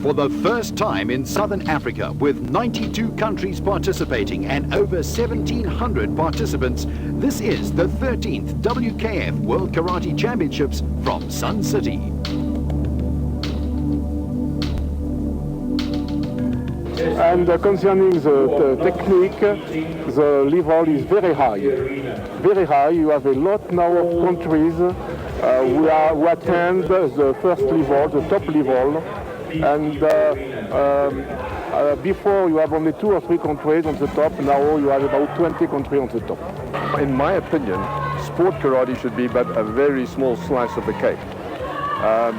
For the first time in Southern Africa, with 92 countries participating and over 1,700 participants, this is the 13th WKF World Karate Championships from Sun City. And concerning the technique, the level is very high. Very high. You have a lot now of countries who attend the first level, the top level. And before you have only 2 or 3 countries on the top, now you have about 20 countries on the top. In my opinion, sport karate should be but a very small slice of the cake.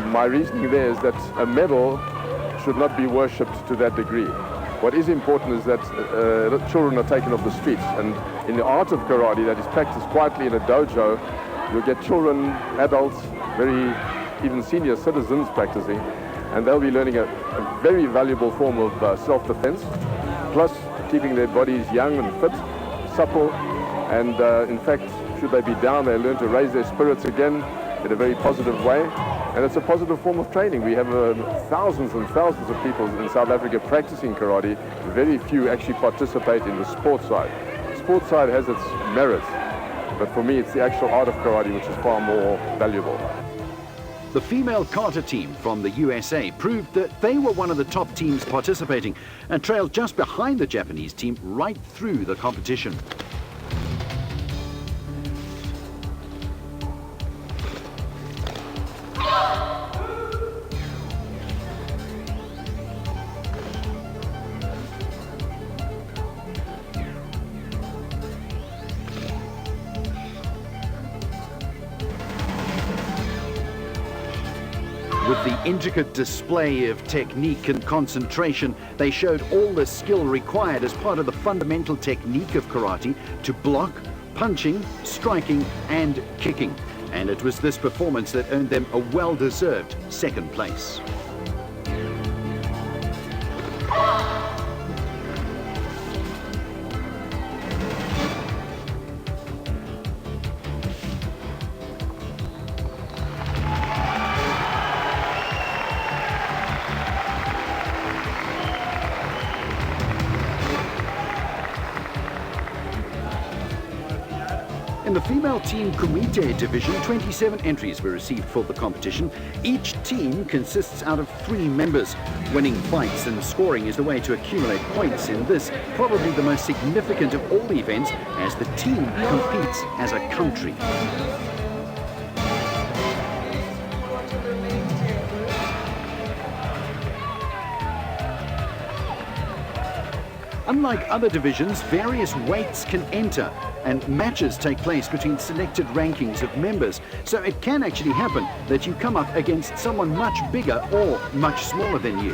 My reasoning there is that a medal should not be worshipped to that degree. What is important is that children are taken off the streets, and in the art of karate that is practiced quietly in a dojo, you'll get children, adults, very even senior citizens practicing, and they'll be learning a very valuable form of self-defense, plus keeping their bodies young and fit, supple, and in fact, should they be down, they learn to raise their spirits again in a very positive way. And it's a positive form of training. We have thousands and thousands of people in South Africa practicing karate. Very few actually participate in the sports side. The sports side has its merits, but for me it's the actual art of karate which is far more valuable. The female kata team from the USA proved that they were one of the top teams participating and trailed just behind the Japanese team right through the competition. With the intricate display of technique and concentration, they showed all the skill required as part of the fundamental technique of karate to block, punching, striking and kicking. And it was this performance that earned them a well-deserved 2nd place. In the female team Kumite division, 27 entries were received for the competition. Each team consists out of 3 members. Winning fights and scoring is the way to accumulate points in this, probably the most significant of all events, as the team competes as a country. Unlike other divisions, various weights can enter and matches take place between selected rankings of members. So it can actually happen that you come up against someone much bigger or much smaller than you.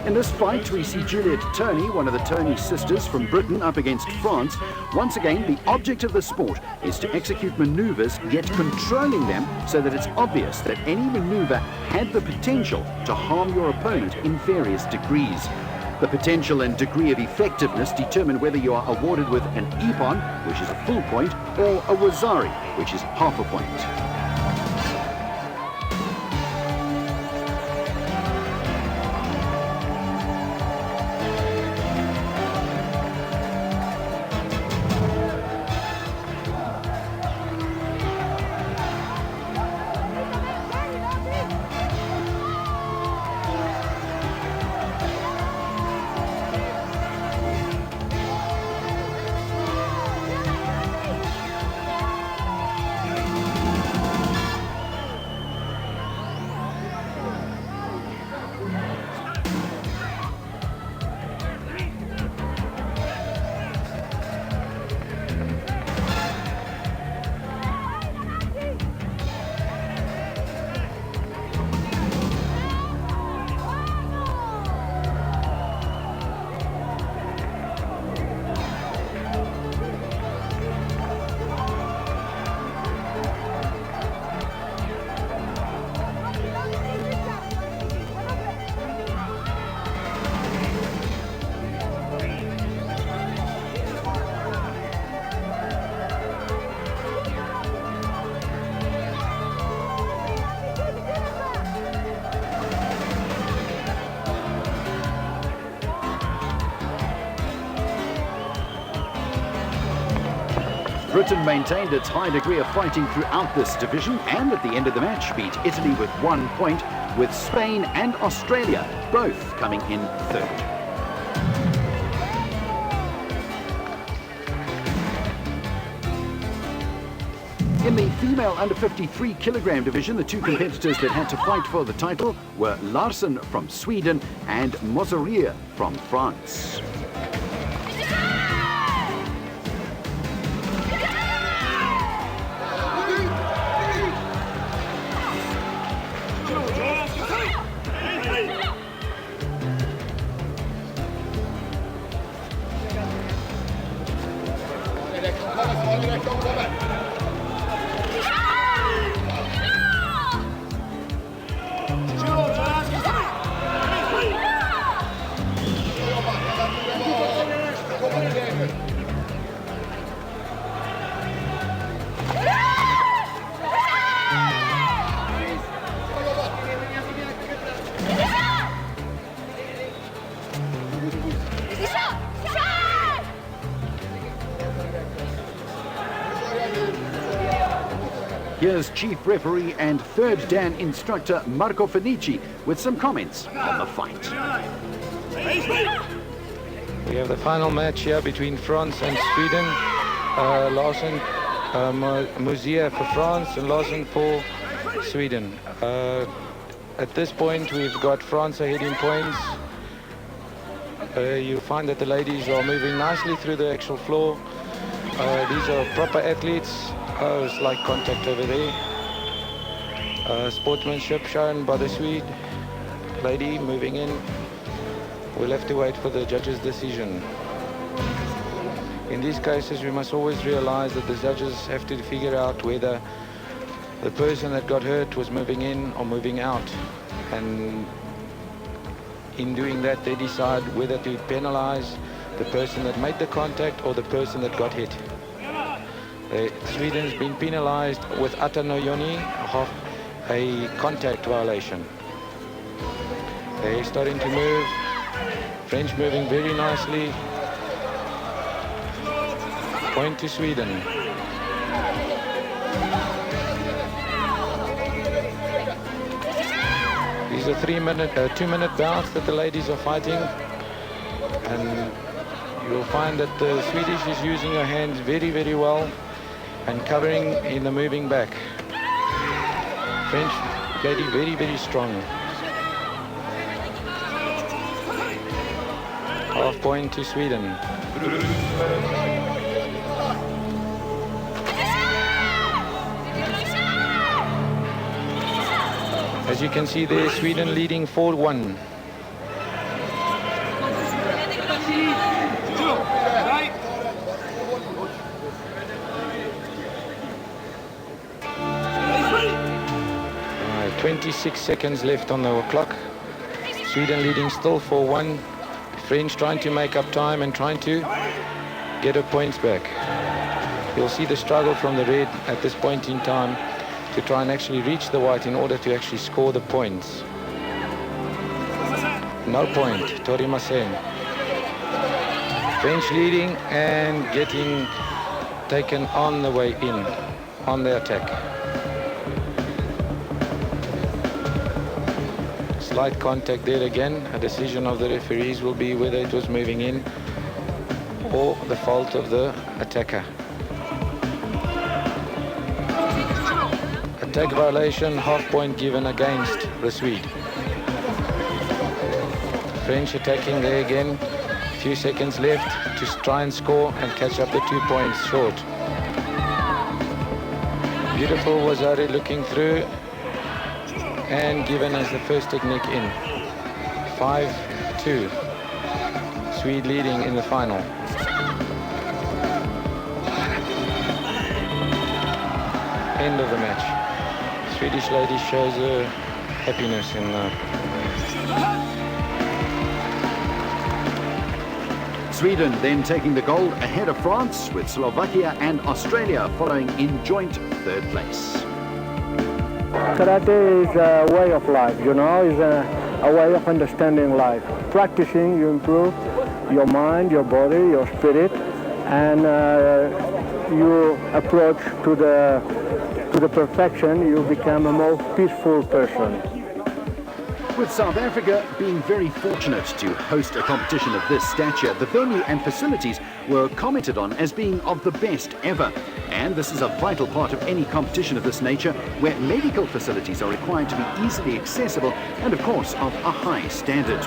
In this fight, we see Juliet Turney, one of the Turney sisters from Britain, up against France. Once again, the object of the sport is to execute maneuvers, yet controlling them so that it's obvious that any maneuver had the potential to harm your opponent in various degrees. The potential and degree of effectiveness determine whether you are awarded with an ippon, which is a full point, or a wazari, which is half a point. Britain maintained its high degree of fighting throughout this division and at the end of the match beat Italy with 1 point, with Spain and Australia both coming in third. In the female under 53 kilogram division, the two competitors that had to fight for the title were Larsen from Sweden and Mozerier from France. Here's Chief Referee and third Dan instructor Marco Fenici with some comments on the fight. We have the final match here between France and Sweden. Larsen, Mouzier for France and Larsen for Sweden. At this point we've got France ahead in points. You'll find that the ladies are moving nicely through the actual floor. These are proper athletes. Slight contact over there. Sportsmanship shown by the Swede lady moving in. We'll have to wait for the judge's decision. In these cases, we must always realize that the judges have to figure out whether the person that got hurt was moving in or moving out. And in doing that, they decide whether to penalize the person that made the contact or the person that got hit. Sweden's been penalized with Atanojoni, a contact violation. They're starting to move. French moving very nicely. Point to Sweden. These are 2-minute bouts that the ladies are fighting. And you'll find that the Swedish is using her hands very, very well and covering in the moving back. French lady very, very strong. Half point to Sweden. As you can see there, Sweden leading 4-1. Right, 26 seconds left on the clock. Sweden leading still 4-1. French trying to make up time and trying to get her points back. You'll see the struggle from the red at this point in time to try and actually reach the white in order to actually score the points. No point, Torimasen. French leading and getting taken on the way in, on the attack. Slight contact there again. A decision of the referees will be whether it was moving in or the fault of the attacker. Attack violation, half point given against the Swede. French attacking there again. Few seconds left to try and score and catch up the 2 points short. Beautiful Wazari looking through and given as the first technique in. 5-2. Swede leading in the final. End of the match. Swedish lady shows her happiness in the... Sweden then taking the gold ahead of France, with Slovakia and Australia following in joint third place. Karate is a way of life, you know, it's a way of understanding life. Practicing, you improve your mind, your body, your spirit, and your approach to the perfection, you become a more peaceful person. With South Africa being very fortunate to host a competition of this stature, the venue and facilities were commented on as being of the best ever. And this is a vital part of any competition of this nature, where medical facilities are required to be easily accessible and, of course, of a high standard.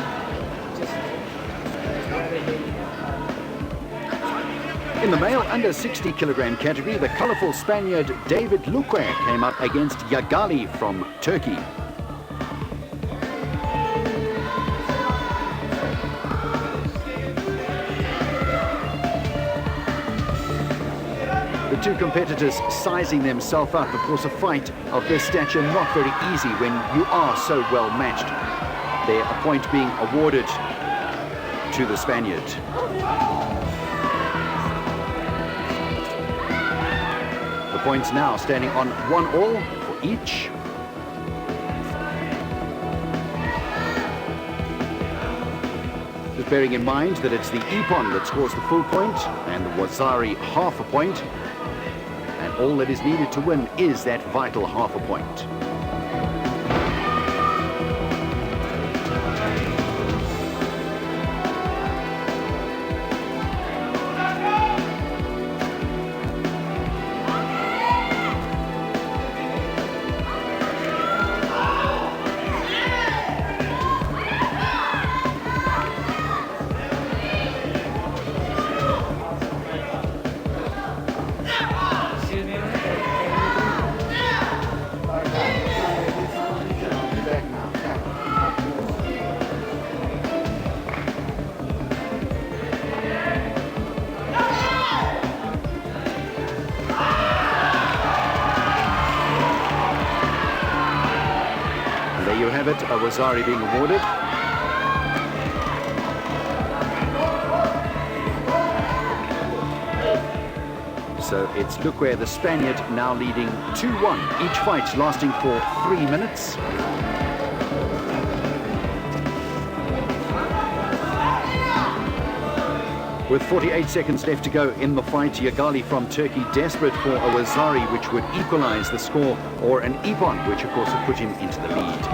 In the male under 60 kilogram category, the colourful Spaniard David Luque came up against Yagali from Turkey. The two competitors sizing themselves up. Of course, a fight of this stature not very easy when you are so well matched. There, a point being awarded to the Spaniard. The points now standing on 1-1 for each. Just bearing in mind that it's the Ippon that scores the full point and the Wazari half a point. And all that is needed to win is that vital half a point. There you have it, a Wazari being awarded. So it's Luque, the Spaniard, now leading 2-1. Each fight lasting for 3 minutes. With 48 seconds left to go in the fight, Yagali from Turkey desperate for a Wazari which would equalize the score, or an Ippon which of course would put him into the lead.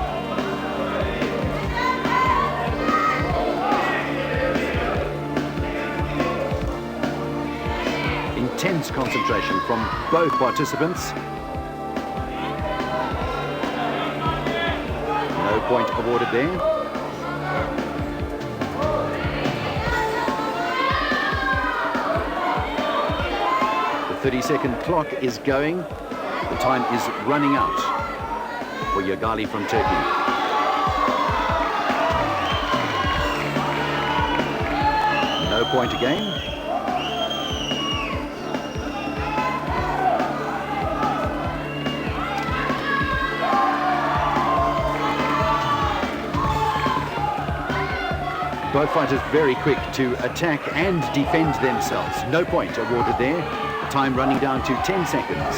Intense concentration from both participants. No point awarded there. The 30-second clock is going. The time is running out for Yagali from Turkey. No point again. Both fighters very quick to attack and defend themselves. No point awarded there. Time running down to 10 seconds.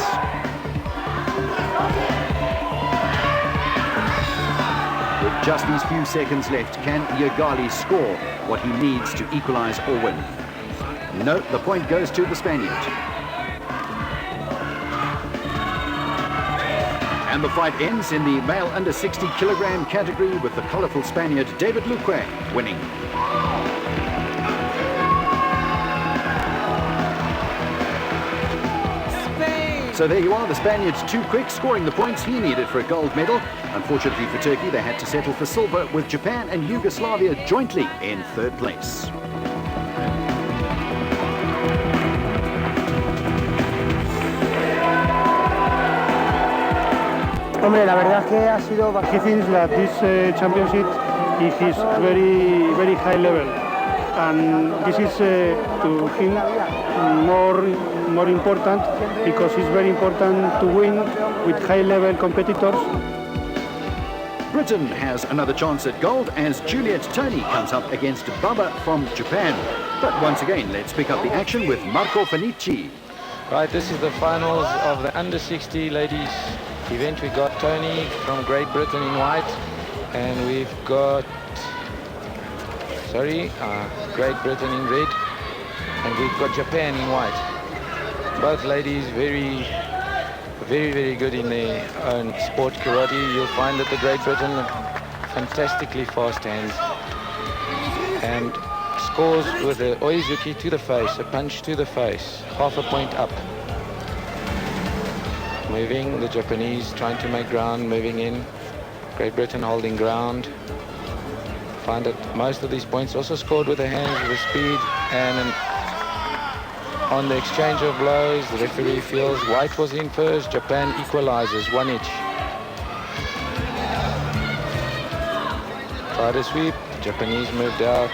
With just these few seconds left, can Yagali score what he needs to equalize or win? No, the point goes to the Spaniard. And the fight ends in the male under 60 kilogram category with the colourful Spaniard David Luque winning. Spain. So there you are, the Spaniard's too quick, scoring the points he needed for a gold medal. Unfortunately for Turkey, they had to settle for silver, with Japan and Yugoslavia jointly in third place. Hombre, la verdad que ha sido... He thinks that this championship is very high level, and this is to him more important, because it's very important to win with high level competitors. Britain has another chance at gold as Juliet Tony comes up against Baba from Japan. But once again, let's pick up the action with Marco Fanici. Right, this is the finals of the under 60 ladies event. We got Tony from Great Britain in white, and we've got Great Britain in red, and we've got Japan in white. Both ladies very good in their own sport, karate. You'll find that the Great Britain have fantastically fast hands and scores with the oizuki to the face, a punch to the face, half a point up. Moving, the Japanese trying to make ground, moving in. Great Britain holding ground. Find that most of these points also scored with the hands, with the speed, and on the exchange of blows, the referee feels white was in first, Japan equalizes 1 each. Try to sweep, Japanese moved out,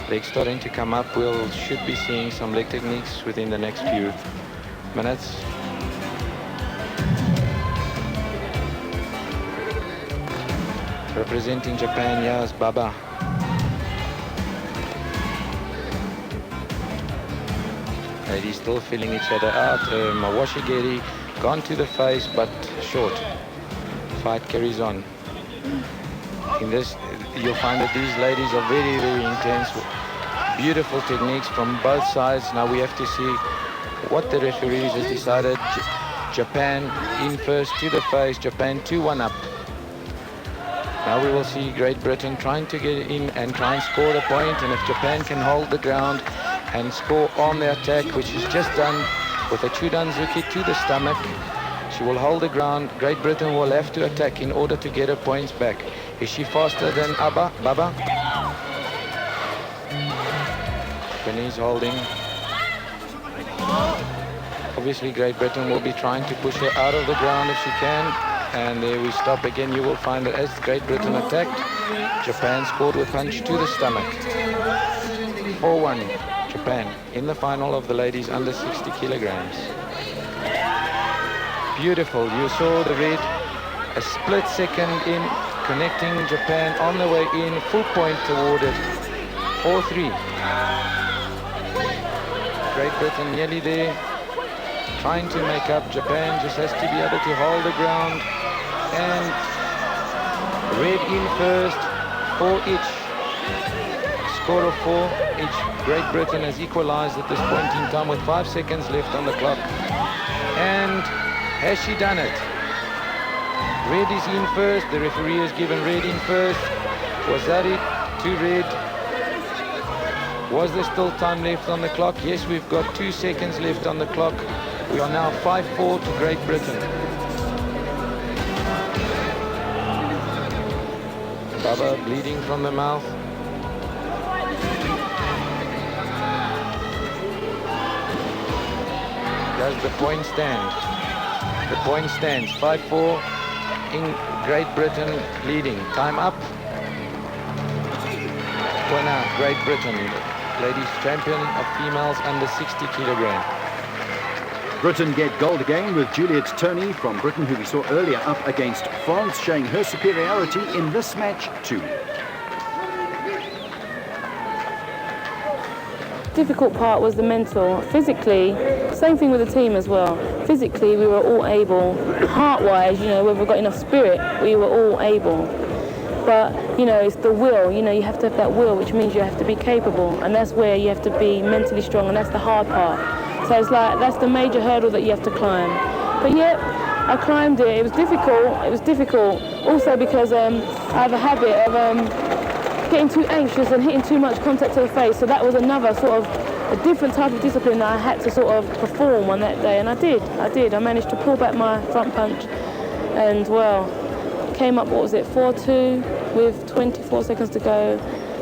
legs starting to come up. Should be seeing some leg techniques within the next few minutes. Representing Japan, yes, Baba. Ladies still filling each other out. Mawashigiri gone to the face, but short. Fight carries on. In this, you'll find that these ladies are very, very intense. Beautiful techniques from both sides. Now we have to see what the referees has decided. Japan in first to the face. Japan 2-1 up. Now we will see Great Britain trying to get in and try and score the point, and if Japan can hold the ground and score on the attack, which is just done with a Chudanzuki to the stomach, she will hold the ground. Great Britain will have to attack in order to get her points back. Is she faster than Baba? Japanese holding. Obviously Great Britain will be trying to push her out of the ground if she can. And there we stop again. You will find that as Great Britain attacked, Japan scored with punch to the stomach. 4-1, Japan in the final of the ladies under 60 kilograms. Beautiful. You saw the red, a split second in, connecting Japan on the way in, full point awarded. 4-3. Great Britain nearly there, trying to make up. Japan just has to be able to hold the ground. And red in first, 4 each. Score of 4 each. Great Britain has equalized at this point in time with 5 seconds left on the clock. And has she done it? Red is in first. The referee has given red in first. Was that it? To red. Was there still time left on the clock? Yes, we've got 2 seconds left on the clock. We are now 5-4 to Great Britain. Baba bleeding from the mouth. Does the point stand? The point stands. 5-4 in Great Britain leading. Time up. Winner, Great Britain. Ladies champion of females under 60 kilogram. Britain get gold again with Juliet Turney from Britain, who we saw earlier up against France, showing her superiority in this match too. Difficult part was the mental. Physically, same thing with the team as well. Physically, we were all able. Heart-wise, you know, when we've got enough spirit, we were all able. But, you know, it's the will. You know, you have to have that will, which means you have to be capable. And that's where you have to be mentally strong, and that's the hard part. So it's like, that's the major hurdle that you have to climb. But yeah, I climbed it. It was difficult. It was difficult. Also because I have a habit of getting too anxious and hitting too much contact to the face. So that was another sort of a different type of discipline that I had to sort of perform on that day. And I did. I managed to pull back my front punch and, well, came up, what was it, 4-2 with 24 seconds to go.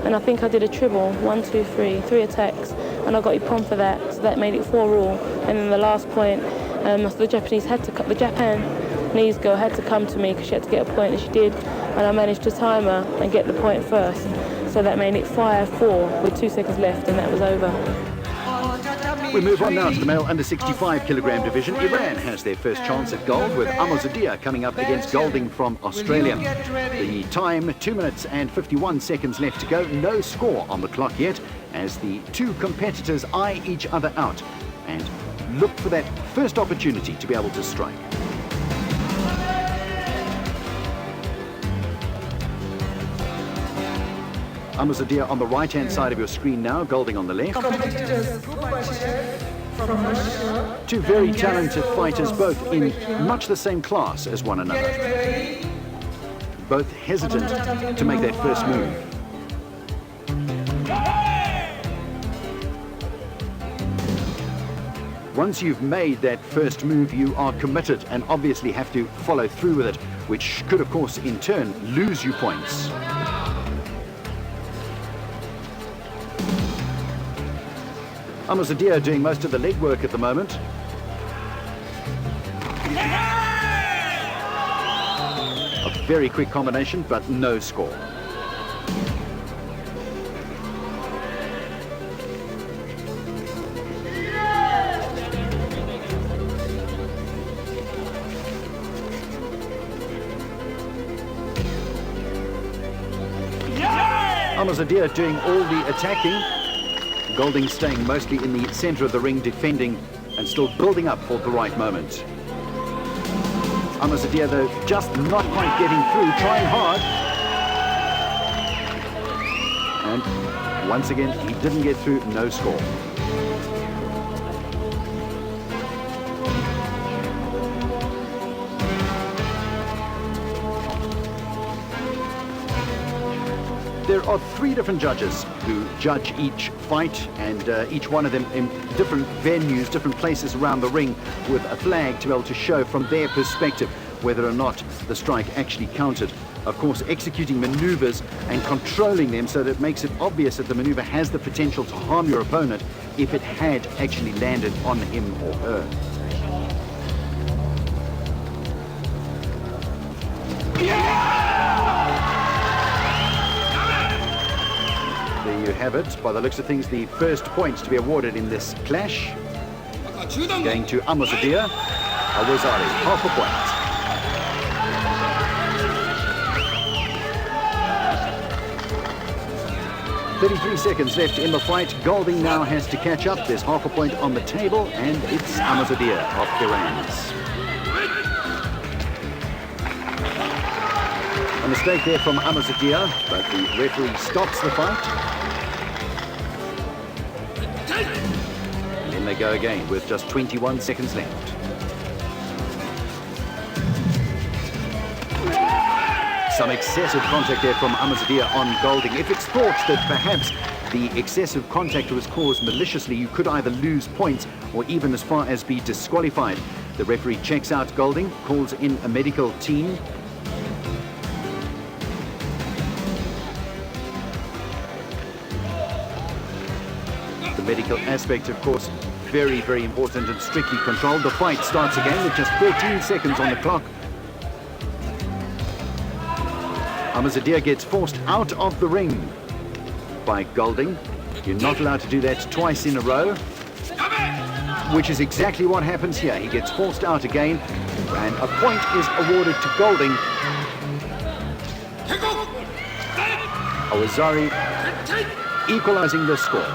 And I think I did a triple, 1, 2, 3, 3 attacks. And I got Ippon for that, so that made it 4 all. And then the last point, so the Japanese girl had to come to me because she had to get a point, and she did. And I managed to time her and get the point first. So that made it 5-4 with 2 seconds left, and that was over. We move on now to the male under 65 kilogram division. Iran has their first chance at gold with Amozadia coming up against Golding from Australia. The time, 2 minutes and 51 seconds left to go. No score on the clock yet as the two competitors eye each other out and look for that first opportunity to be able to strike. Amozadia on the right-hand side of your screen now, Golding on the left. Competitors, group by chef, Two very talented fighters, both in much the same class as one another. Both hesitant to make that first move. Once you've made that first move, you are committed and obviously have to follow through with it, which could, of course, in turn, lose you points. Amazadia doing most of the legwork at the moment. A very quick combination, but no score. Amazadia doing all the attacking. Golding staying mostly in the center of the ring, defending and still building up for the right moment. Amazadia, though, just not quite getting through, trying hard. And once again, he didn't get through, no score. There are three different judges who judge each fight, and each one of them in different venues, different places around the ring, with a flag to be able to show from their perspective whether or not the strike actually counted. Of course, executing maneuvers and controlling them so that it makes it obvious that the maneuver has the potential to harm your opponent if it had actually landed on him or her. There you have it. By the looks of things, the first points to be awarded in this clash going to Amazadia Awazari, half a point. 33 seconds left in the fight. Golding now has to catch up. There's half a point on the table, and it's Amazadia of Iran's. A mistake there from Amazadia, but the referee stops the fight. And then they go again with just 21 seconds left. Some excessive contact there from Amazadia on Golding. If it's thought that perhaps the excessive contact was caused maliciously, you could either lose points or even as far as be disqualified. The referee checks out Golding, calls in a medical team. The medical aspect, of course, very, very important and strictly controlled. The fight starts again with just 14 seconds on the clock. Amazadia gets forced out of the ring by Golding. You're not allowed to do that twice in a row, which is exactly what happens here. He gets forced out again, and a point is awarded to Golding. Awazari equalizing the score.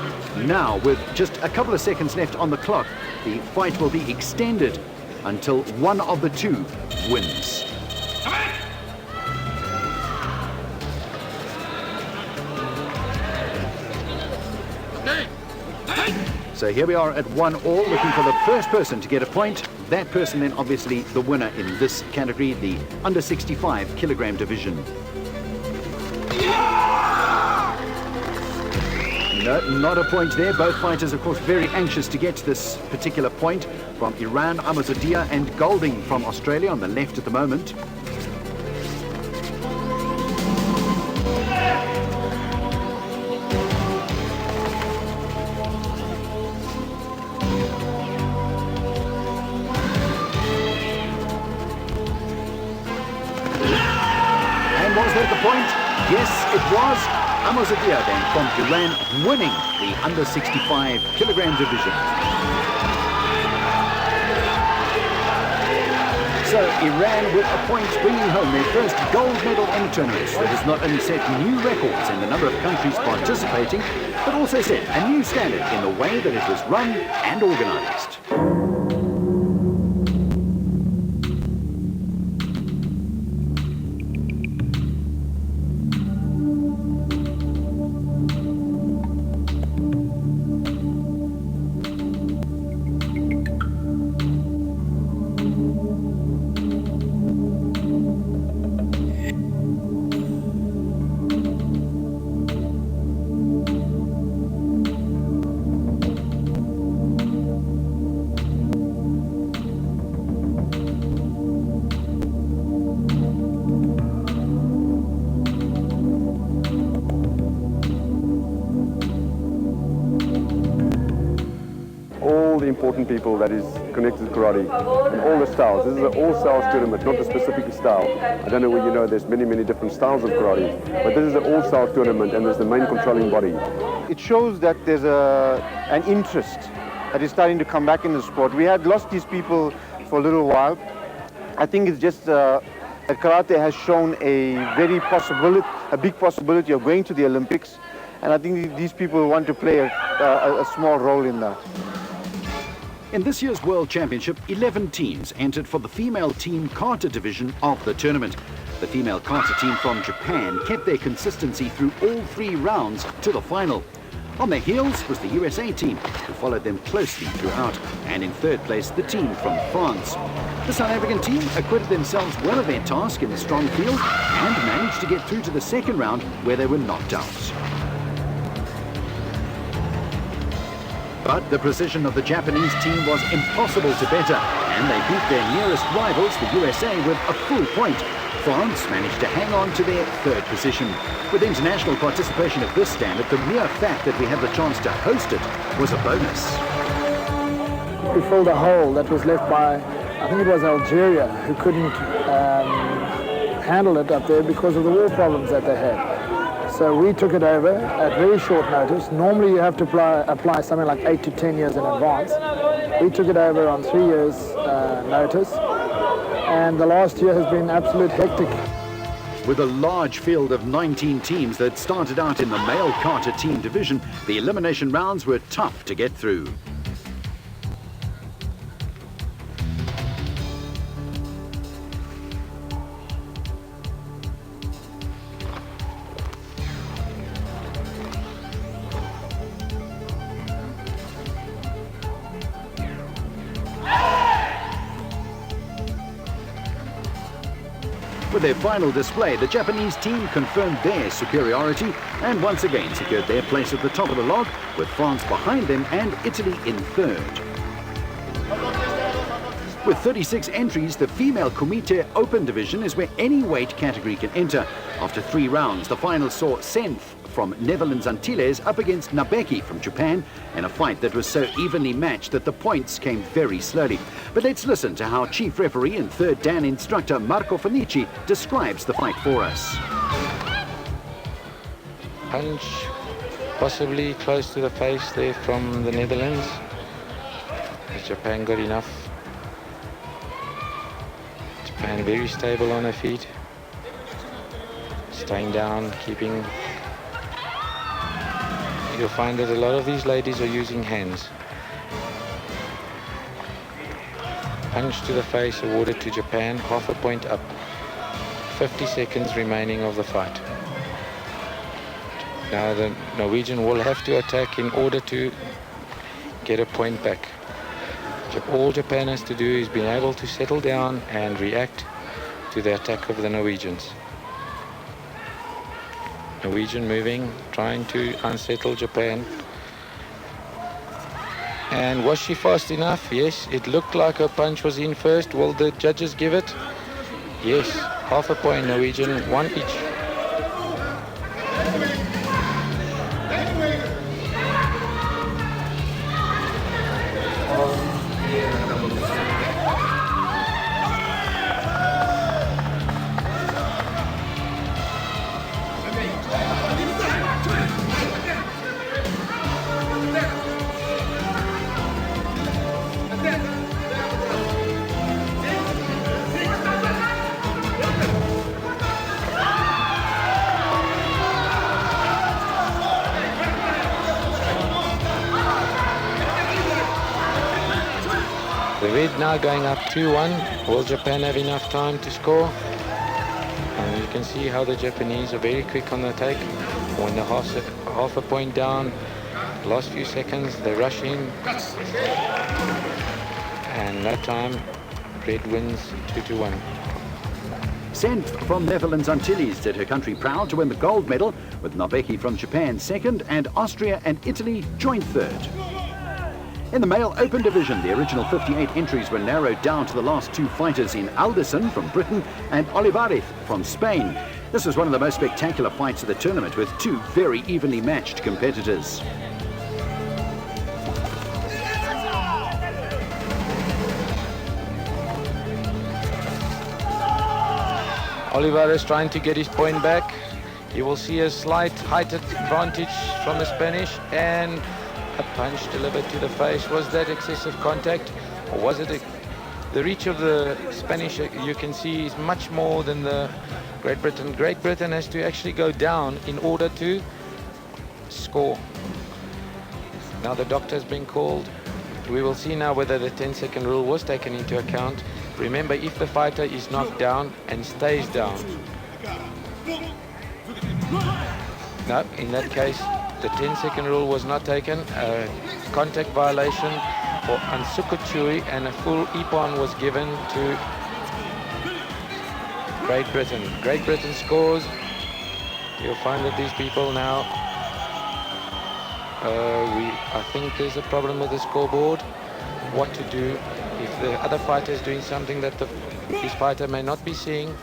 Now, with just a couple of seconds left on the clock, the fight will be extended until one of the two wins. So here we are at 1-1, looking for the first person to get a point. That person then obviously the winner in this category, the under 65 kilogram division. No, not a point there. Both fighters, of course, very anxious to get to this particular point. From Iran, Amazadia, and Golding from Australia on the left at the moment. Was that the point? Yes, it was. Amazadia then from Iran winning the under 65 kilogram division. So Iran with a point bringing home their first gold medal in the tournament. That has not only set new records in the number of countries participating, but also set a new standard in the way that it was run and organized. important people that is connected to karate and all the styles. This is an all-styles tournament, not a specific style. I don't know whether you know there's many different styles of karate, but this is an all-styles tournament and there's the main controlling body. It shows that there's an interest that is starting to come back in the sport. We had lost these people for a little while. I think it's just that karate has shown a big possibility of going to the Olympics, and I think these people want to play a small role in that. In this year's World Championship, 11 teams entered for the female team kata division of the tournament. The female kata team from Japan kept their consistency through all 3 rounds to the final. On their heels was the USA team, who followed them closely throughout, and in 3rd place the team from France. The South African team acquitted themselves well of their task in the strong field and managed to get through to the 2nd round, where they were knocked out. But the precision of the Japanese team was impossible to better, and they beat their nearest rivals, the USA, with a full point. France managed to hang on to their 3rd position. With international participation at this standard, the mere fact that we had the chance to host it was a bonus. We filled a hole that was left by, I think it was Algeria, who couldn't handle it up there because of the war problems that they had. So we took it over at very short notice. Normally you have to apply something like 8 to 10 years in advance. We took it over on 3 years notice, and the last year has been absolute hectic. With a large field of 19 teams that started out in the male kata team division, the elimination rounds were tough to get through. With their final display, the Japanese team confirmed their superiority and once again secured their place at the top of the log, with France behind them and Italy in 3rd. With 36 entries, the female Kumite Open division is where any weight category can enter. After 3 rounds, the final saw Senf from Netherlands Antilles up against Nabeki from Japan in a fight that was so evenly matched that the points came very slowly. But let's listen to how Chief Referee and 3rd Dan instructor Marco Fanici describes the fight for us. Punch possibly close to the face there from the Netherlands. Has Japan got enough? Japan very stable on her feet. Staying down, keeping. You'll find that a lot of these ladies are using hands. Punch to the face awarded to Japan, half a point up. 50 seconds remaining of the fight. Now the Norwegian will have to attack in order to get a point back. All Japan has to do is being able to settle down and react to the attack of the Norwegians. Norwegian moving, trying to unsettle Japan. And was she fast enough? Yes, it looked like her punch was in first. Will the judges give it? Yes, half a point Norwegian, 1 each. The red now going up 2-1. Will Japan have enough time to score? And you can see how the Japanese are very quick on the take. When they're half a point down, last few seconds, they rush in. And that time, red wins 2-1. Senf from Netherlands Antilles did her country proud to win the gold medal, with Nabeki from Japan 2nd and Austria and Italy joint 3rd. In the male open division, the original 58 entries were narrowed down to the last 2 fighters in Alderson from Britain and Olivarez from Spain. This was one of the most spectacular fights of the tournament, with 2 very evenly matched competitors. Olivares trying to get his point back. You will see a slight height advantage from the Spanish, and a punch delivered to the face. Was that excessive contact, or was it the reach of the Spanish? You can see is much more than the Great Britain. Great Britain has to actually go down in order to score. Now the doctor's been called. We will see now whether the 10-second rule was taken into account. Remember, if the fighter is knocked down and stays down. No, in that case, the 10-second rule was not taken. Contact violation for Ansukochui, and a full ippon was given to Great Britain. Great Britain scores. You'll find that these people now, I think there's a problem with the scoreboard. What to do if the other fighter is doing something that this fighter may not be seeing,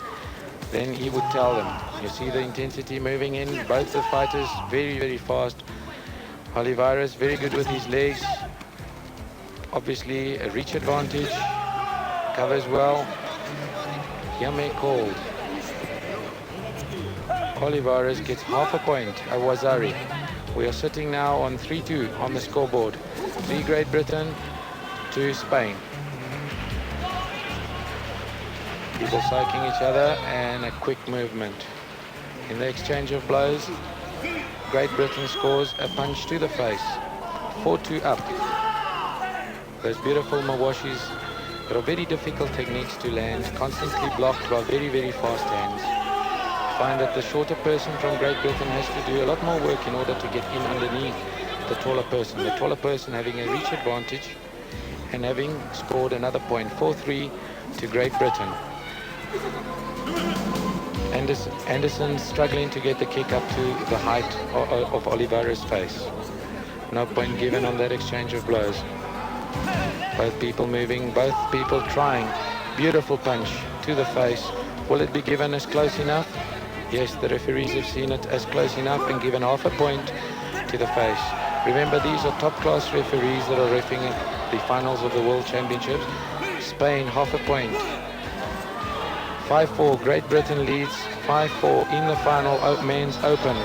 then he would tell them. You see the intensity moving in, both the fighters very, very fast. Olivares very good with his legs. Obviously a reach advantage, covers well. Yame called. Olivares gets half a point, Awazari. We are sitting now on 3-2 on the scoreboard. 3 Great Britain, 2 Spain. People psyching each other, and a quick movement. In the exchange of blows, Great Britain scores a punch to the face. 4-2 up. Those beautiful mawashis, there are very difficult techniques to land, constantly blocked by very, very fast hands. Find that the shorter person from Great Britain has to do a lot more work in order to get in underneath the taller person. The taller person having a reach advantage and having scored another point. 4-3 to Great Britain. Anderson struggling to get the kick up to the height of Olivares' face. No point given on that exchange of blows. Both people moving, both people trying. Beautiful punch to the face. Will it be given as close enough? Yes, the referees have seen it as close enough and given half a point to the face. Remember, these are top-class referees that are refereeing the finals of the World Championships. Spain, half a point. 5-4, Great Britain leads 5-4 in the final men's open.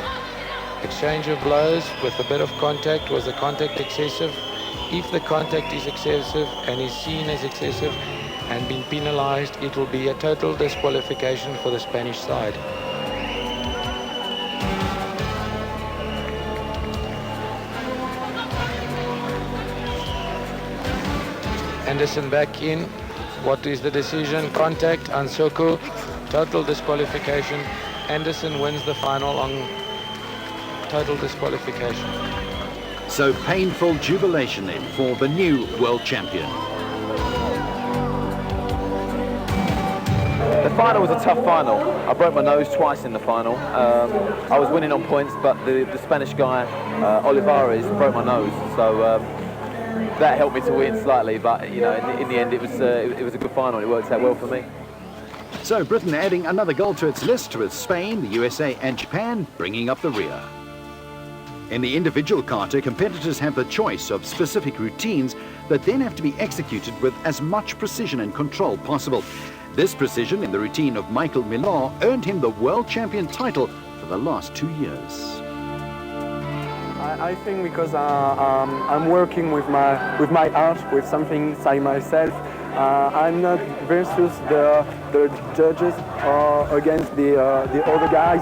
Exchange of blows with a bit of contact. Was the contact excessive? If the contact is excessive and is seen as excessive and been penalized, it will be a total disqualification for the Spanish side. Anderson back in. What is the decision? Contact, Ansoko, total disqualification. Anderson wins the final on total disqualification. So painful jubilation then for the new world champion. The final was a tough final. I broke my nose twice in the final. I was winning on points, but the Spanish guy, Olivares, broke my nose. So that helped me to win slightly, but you know, in the end, it was a good final. It worked out well for me. So Britain adding another goal to its list, with Spain, the USA and Japan bringing up the rear. In the individual kata, competitors have the choice of specific routines that then have to be executed with as much precision and control possible. This precision in the routine of Michael Millar earned him the world champion title for the last 2 years. I think because I'm working with my art, with something inside myself. I'm not versus the judges or against the other guys.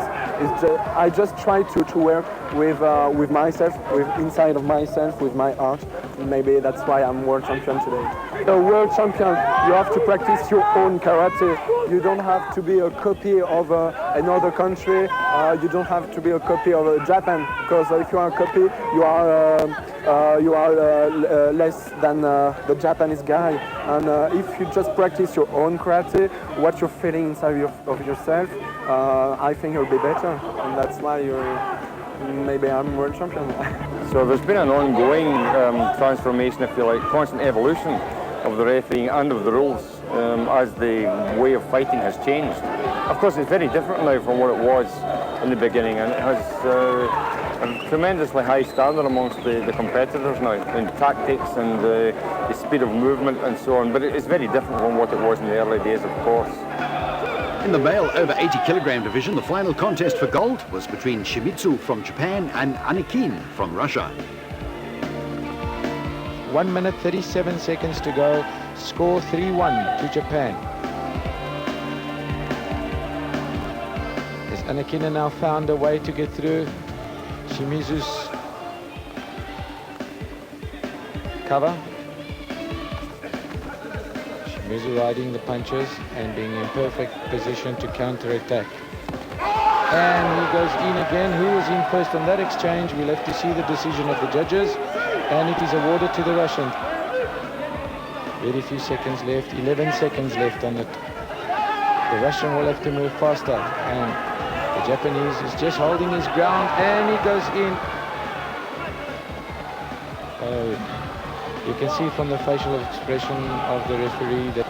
I just try to work with myself, with inside of myself, with my art. Maybe that's why I'm world champion today. The world champion, you have to practice your own karate. You don't have to be a copy of another country. You don't have to be a copy of Japan, because if you are a copy, you are less than the Japanese guy. And if you just practice your own karate, what you're feeling inside of yourself, I think you'll be better, and that's why maybe I'm world champion. So there's been an ongoing transformation, if you like, constant evolution of the refereeing and of the rules as the way of fighting has changed. Of course, it's very different now from what it was in the beginning, and it has a tremendously high standard amongst the competitors now in tactics and the speed of movement and so on, but it's very different from what it was in the early days, of course. In the male over 80 kilogram division, the final contest for gold was between Shimizu from Japan and Anikin from Russia. 1 minute 37 seconds to go. Score 3-1 to Japan. As Anikin now found a way to get through Shimizu's cover. Shimizu riding the punches and being in perfect position to counter-attack. And he goes in again. Who was in first on that exchange? We'll have to see the decision of the judges. And it is awarded to the Russian. Very few seconds left. 11 seconds left on it. The Russian will have to move faster. And the Japanese is just holding his ground. And he goes in. You can see from the facial expression of the referee that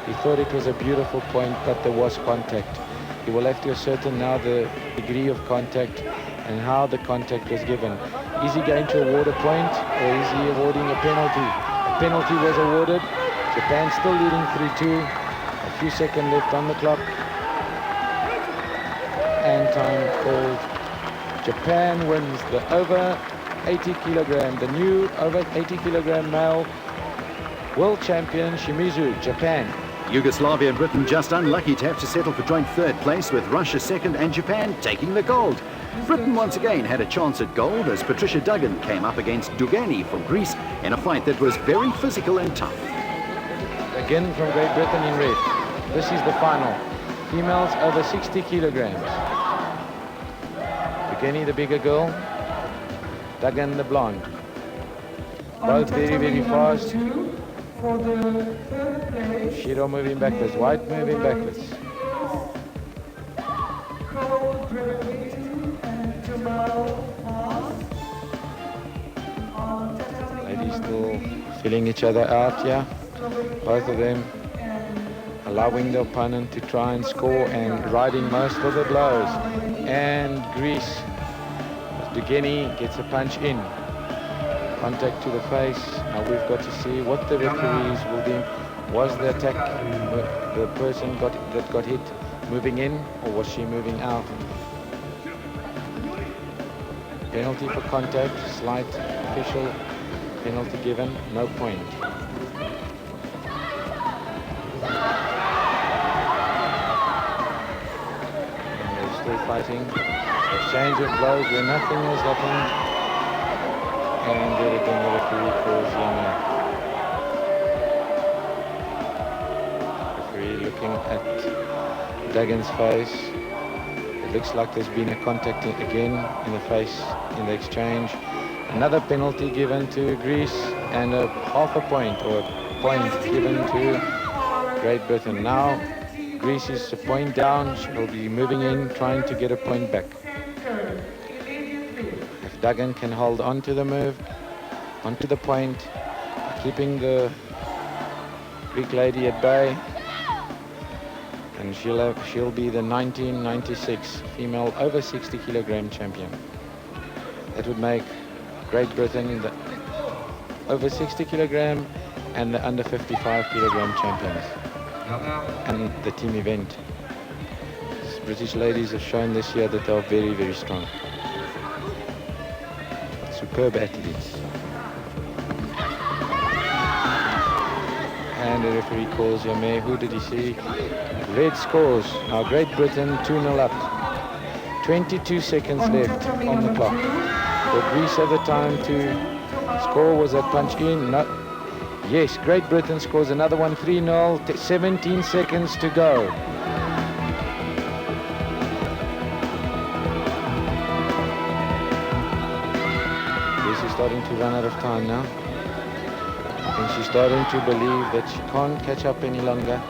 he thought it was a beautiful point, but there was contact. He will have to ascertain now the degree of contact and how the contact was given. Is he going to award a point, or is he awarding a penalty? A penalty was awarded. Japan still leading 3-2. A few seconds left on the clock. And time called. Japan wins the over 80 kilogram, the new over 80 kilogram male world champion, Shimizu, Japan. Yugoslavia and Britain just unlucky to have to settle for joint third place, with Russia second and Japan taking the gold. Britain once again had a chance at gold as Patricia Duggan came up against Dugani from Greece in a fight that was very physical and tough. Again from Great Britain in red. This is the final. Females over 60 kilograms. Dugani, the bigger girl. Duggan, the blonde. Both very, very fast. Shiro moving backwards, White moving backwards. Ladies still filling each other out here. Both of them allowing the opponent to try and score and riding most of the blows. And Greece, Dugani gets a punch in. Contact to the face. Now we've got to see what the referees will do. Was the attack, the person that got hit, moving in, or was she moving out? Penalty for contact, slight official penalty given, no point. And they're still fighting. Exchange of blows where nothing has happened. And there again the referee calls Yama. Referee looking at Duggan's face. It looks like there's been a contact again in the face in the exchange. Another penalty given to Greece and a half a point or a point given to Great Britain. Now Greece is a point down. She will be moving in, trying to get a point back. Duggan can hold on to the move, onto the point, keeping the Greek lady at bay, and she'll be the 1996 female over 60 kilogram champion. That would make Great Britain the over 60 kilogram and the under 55 kilogram champions, and the team event. British ladies have shown this year that they are very, very strong. Superb athletes. And the referee calls Yame. Who did he see? Red scores. Now Great Britain 2-0 up. 22 seconds left on the clock. Did Greece have the time to score? Was that punch in? No. Yes, Great Britain scores another one, 3-0. 17 seconds to go. Starting to run out of time now. And she's starting to believe that she can't catch up any longer.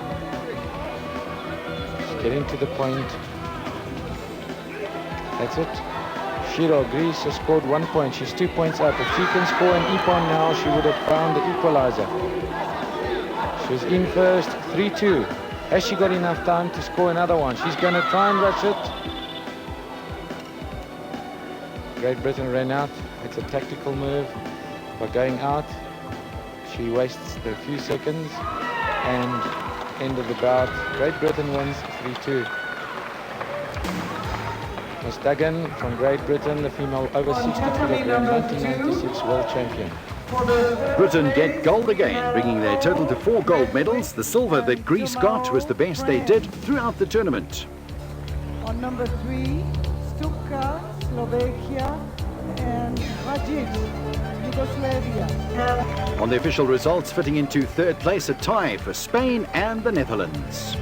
She's getting to the point. That's it. Shiro, Greece has scored 1 point. She's 2 points up. If she can score an ippon now, she would have found the equalizer. She was in first, 3-2. Has she got enough time to score another one? She's going to try and rush it. Great Britain ran out. It's a tactical move. By going out, she wastes a few seconds, and end of the bout. Great Britain wins 3-2. Miss Duggan from Great Britain, the female over 60 kilogram 1996 world champion. Britain get gold again, bringing their total to 4 gold medals. The silver that Greece got was the best they did throughout the tournament. On number 3, Stuka, Slovakia, and Rajic, Yugoslavia. On the official results, fitting into 3rd place, a tie for Spain and the Netherlands.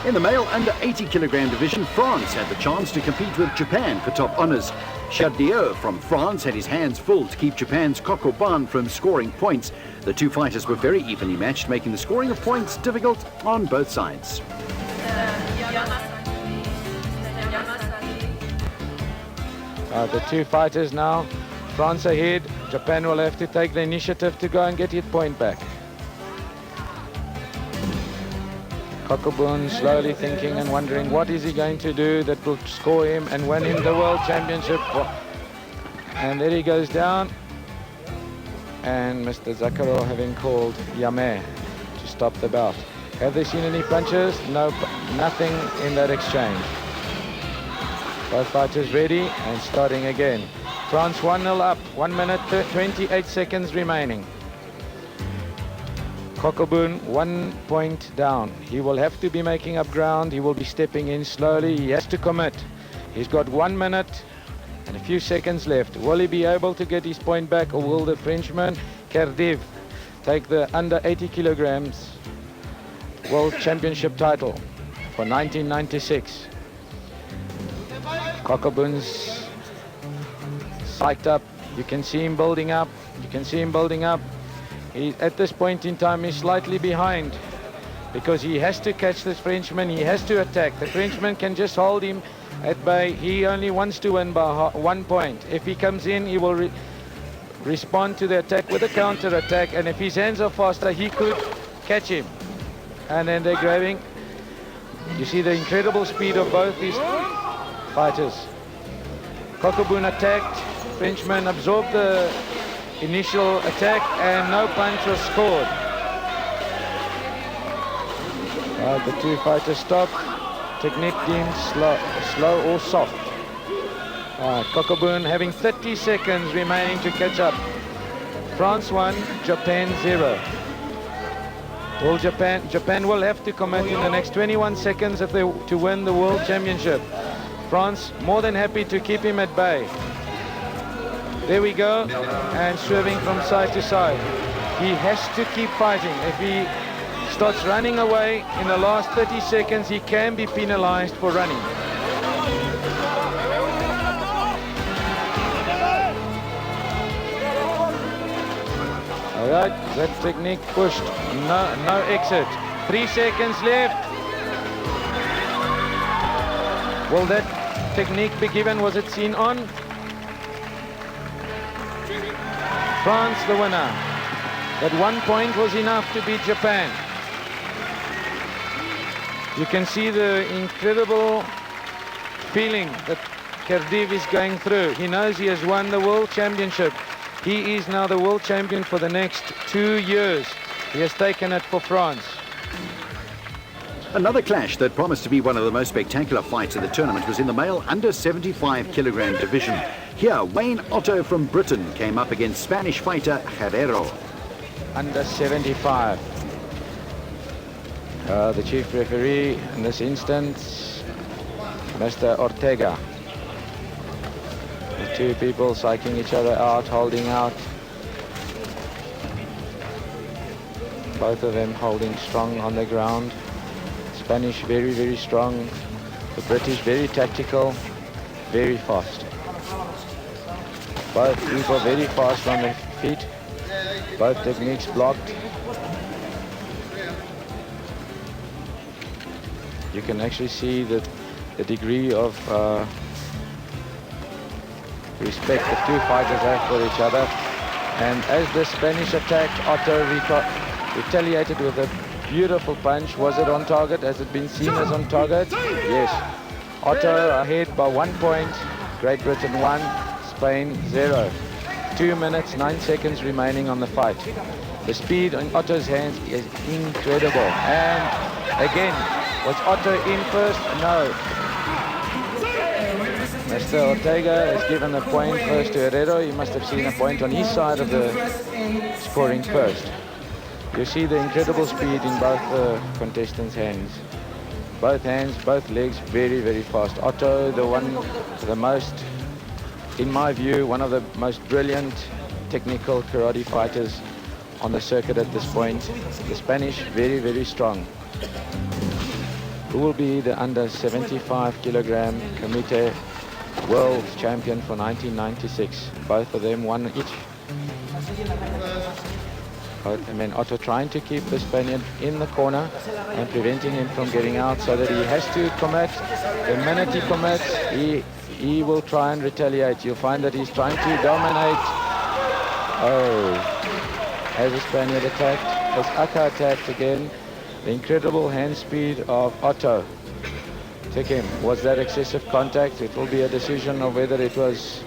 In the male under 80 kilogram division, France had the chance to compete with Japan for top honours. Chadieu from France had his hands full to keep Japan's Kokoban from scoring points. The two fighters were very evenly matched, making the scoring of points difficult on both sides. The two fighters now, France ahead. Japan will have to take the initiative to go and get his point back. Kokobun slowly thinking and wondering what is he going to do that will score him and win him the World Championship. And there he goes down. And Mr. Zakharov having called Yame to stop the bout. Have they seen any punches? No, nothing in that exchange. Both fighters ready and starting again. France 1-0 up, 1 minute 28 seconds remaining. Kokobun 1 point down. He will have to be making up ground. He will be stepping in slowly. He has to commit. He's got 1 minute and a few seconds left. Will he be able to get his point back, or will the Frenchman Cardiff take the under 80 kilograms World Championship title for 1996? Kokobun's psyched up. You can see him building up. You can see him building up. At this point in time, he's slightly behind because he has to catch this Frenchman. He has to attack. The Frenchman can just hold him at bay. He only wants to win by 1 point. If he comes in, he will respond to the attack with a counter attack. And if his hands are faster, he could catch him. And then they're grabbing. You see the incredible speed of both these fighters. Kokobun attacked. Frenchman absorbed the initial attack and no punch was scored. The two fighters stopped. Technique deemed slow or soft. Kokobun having 30 seconds remaining to catch up. France 1, Japan 0. Well, Japan will have to commit in the next 21 seconds if they to win the World Championship. France more than happy to keep him at bay. There we go, and swerving from side to side. He has to keep fighting. If he starts running away in the last 30 seconds, he can be penalized for running. All right, that technique pushed. No exit. 3 seconds left. Will that technique be given? Was it seen on? France the winner. That 1 point was enough to beat Japan. You can see the incredible feeling that Cardiff is going through. He knows he has won the World Championship. He is now the world champion for the next 2 years. He has taken it for France. Another clash that promised to be one of the most spectacular fights of the tournament was in the male under 75 kilogram division. Here, Wayne Otto from Britain came up against Spanish fighter Herrero. Under 75. The chief referee in this instance, Mr. Ortega. The two people psyching each other out, holding out. Both of them holding strong on the ground. Spanish very, very strong. The British very tactical, very fast. Both people very fast on their feet. Both techniques blocked. You can actually see the degree of respect the two fighters have for each other. And as the Spanish attacked, Otto retaliated with a beautiful punch. Was it on target? Has it been seen as on target? Yes. Otto ahead by 1 point. Great Britain 1, Spain 0. 2 minutes, 9 seconds remaining on the fight. The speed in Otto's hands is incredible. And again, was Otto in first? No. Mr. Ortega has given the point first to Herrero. He must have seen a point on his side of the scoring first. You see the incredible speed in both the contestants' hands. Both hands, both legs, very, very fast. Otto, the most, in my view, one of the most brilliant technical karate fighters on the circuit at this point. The Spanish, very, very strong. Who will be the under 75 kilogram Kumite world champion for 1996? Both of them won each. And then Otto trying to keep the Spaniard in the corner and preventing him from getting out, so that he has to commit. The minute he commits, he will try and retaliate. You'll find that he's trying to dominate. Oh, has the Spaniard attacked? Has Aka attacked again? The incredible hand speed of Otto took him. Was that excessive contact? It will be a decision of whether it was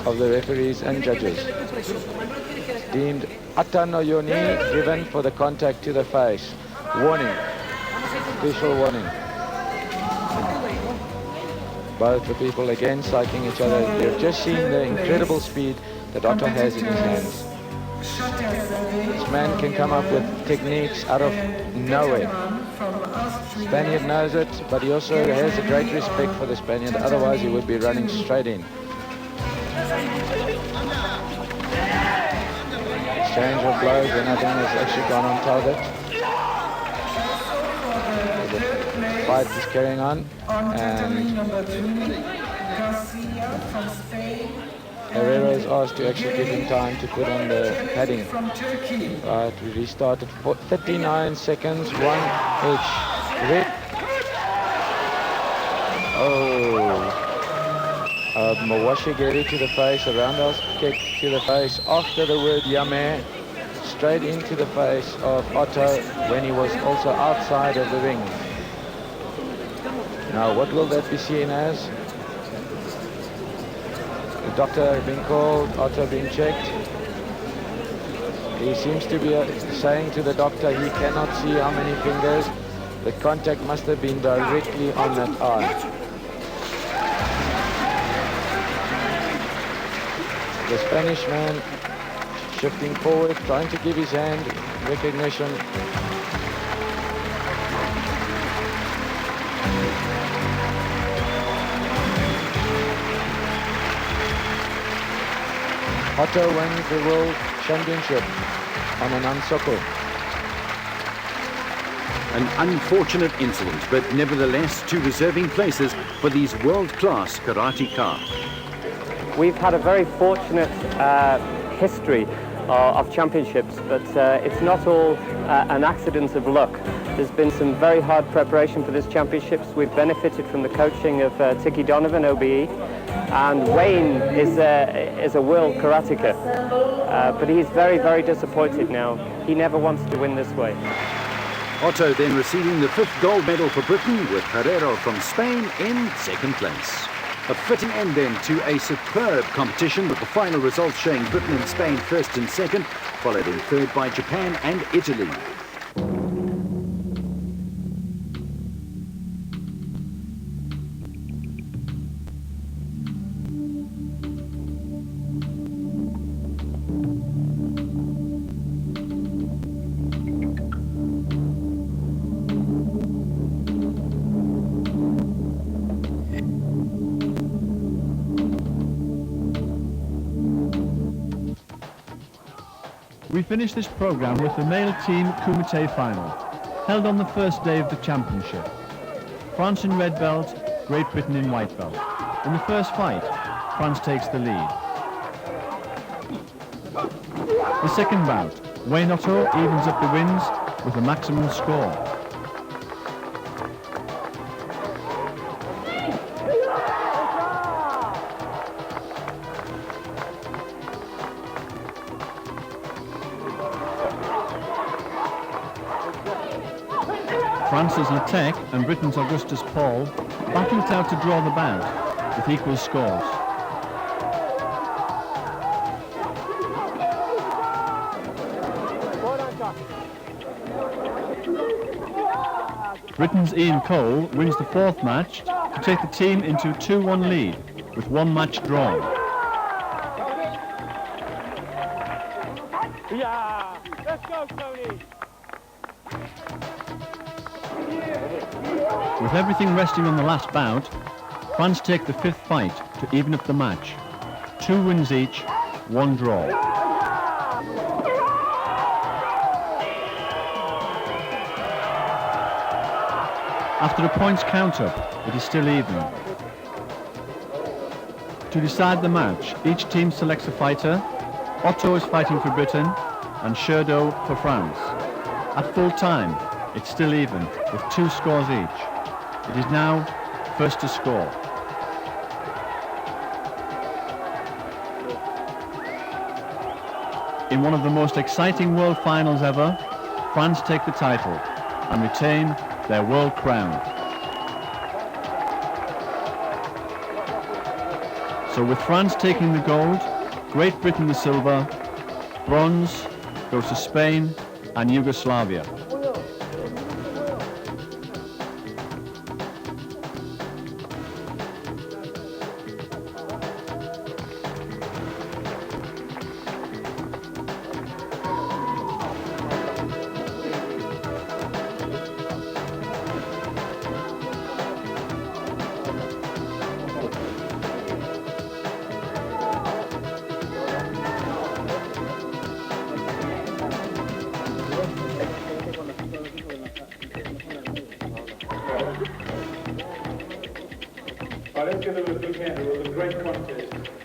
of the referees and judges. Deemed Atanoyoni, given for the contact to the face. Warning. Official warning. Both the people again striking each other. You've just seen the incredible speed that Otto has in his hands. This man can come up with techniques out of nowhere. Spaniard knows it, but he also has a great respect for the Spaniard, otherwise he would be running straight in. Exchange of blows, and nothing has actually gone on target. The fight is carrying on, and Herrero is asked to actually give him time to put on the padding. Right, we restarted for 39 seconds, one each. Red. Oh. Mawashigiri to the face, a roundhouse kick to the face after the word Yame, straight into the face of Otto when he was also outside of the ring. Now what will that be seen as? The doctor being called, Otto being checked. He seems to be saying to the doctor he cannot see how many fingers. The contact must have been directly on that eye. The Spanish man shifting forward, trying to give his hand recognition. Otto wins the World Championship on an unsoko. An unfortunate incident, but nevertheless two deserving places for these world-class karateka. We've had a very fortunate history of championships, but it's not all an accident of luck. There's been some very hard preparation for this championships. We've benefited from the coaching of Tiki Donovan, OBE, and Wayne is a world karateka, but he's very, very disappointed now. He never wants to win this way. Otto then receiving the 5th gold medal for Britain, with Herrero from Spain in 2nd place. A fitting end then to a superb competition, with the final results showing Britain and Spain 1st and 2nd, followed in 3rd by Japan and Italy. We finish this programme with the male team Kumite final, held on the first day of the championship. France in red belt, Great Britain in white belt. In the first fight, France takes the lead. The second bout, Wayne Otto evens up the wins with a maximum score. France's Latek and Britain's Augustus Paul battle it out to draw the bout with equal scores. Britain's Ian Cole wins the fourth match to take the team into a 2-1 lead, with one match drawn. Yeah! Let's go, Tony! With everything resting on the last bout, France take the fifth fight to even up the match. 2 wins each, 1 draw. After a points count-up, it is still even. To decide the match, each team selects a fighter. Otto is fighting for Britain and Sherdo for France. At full time, it's still even, with 2 scores each. It is now first to score. In one of the most exciting world finals ever, France take the title and retain their world crown. So with France taking the gold, Great Britain the silver, bronze goes to Spain and Yugoslavia. Let's give them a big hand. It was a great contest.